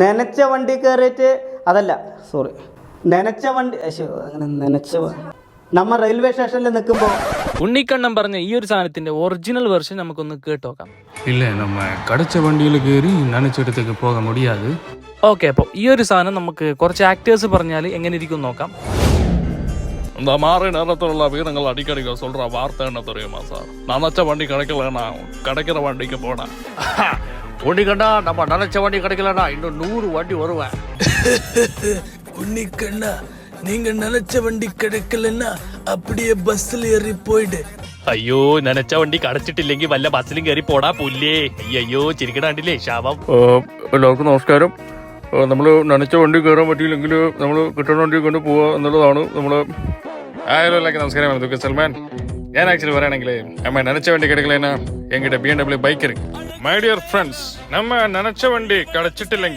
നനച്ച വണ്ടി കയറിയിട്ട് അതല്ല സോറി നനച്ച വണ്ടി അങ്ങനെ നനച്ച നമ്മ റെയിൽവേ സ്റ്റേഷനിൽ നിൽക്കുമ്പോൾ ഉണ്ണിക്കണ്ണൻ പറഞ്ഞ ഈ ഒരു സാധനത്തിന്റെ ഒറിജിനൽ വെർഷൻ നമുക്കൊന്ന് കേട്ടോക്കാം. ഇല്ല നമ്മ കടച്ച വണ്ടിയിൽ കയറി നനച്ചിടത്തേക്ക് പോകാൻ മുടിയാത്. ഓക്കെ, അപ്പോൾ ഈ ഒരു സാധനം നമുക്ക് കുറച്ച് ആക്ടേഴ്സ് പറഞ്ഞാൽ എങ്ങനെ ഇരിക്കും നോക്കാം. இந்த மாதிரி நேரத்தில் வீரங்கள் அடிக்கடி சொல்ற வார்த்தை என்ன தெரியுமா சார்? நினைச்ச வண்டி கிடைக்கலன்னா கிடைக்கிற வண்டிக்கு போனேன். உன்னிக்கண்ணா நம்ம நினைச்ச வண்டி கிடைக்கலன்னா இன்னும் 100 வண்டி வருவேன். உன்னிக்கண்ணா நீங்க நினைச்ச வண்டி கிடைக்கலன்னா அப்படியே பஸ்ல ஏறி போயிடு. അയ്യോ നനച്ച വണ്ടി കടച്ചിട്ടില്ലെങ്കിൽ വല്ല ബസ്സിലും കയറി പോടാ പുല്ലേ. അയ്യോ ചിരിക്കണാണ്ടില്ലേ ശാപം. എല്ലാവർക്കും നമസ്കാരം. നമ്മൾ നനച്ച വണ്ടി കയറാൻ പറ്റിയില്ലെങ്കിൽ നമ്മൾ കിട്ടുന്ന വണ്ടി കൊണ്ട് പോവുക എന്നുള്ളതാണ് നമ്മൾ. ആയാലും നമസ്കാരം ദുഃഖ സൽമാൻ. ഞാൻ ആക്ച്വലി പറയുകയാണെങ്കിൽ நம்ம நினைச்ச வண்டி கிடைக்கலன்னா என்கிட்ட BMW பைக் இருக்கு. மை டியர் ஃப்ரெண்ட்ஸ், நம்ம நினைச்ச வண்டி கிடைச்சிட்டிല്ലെങ്കിൽ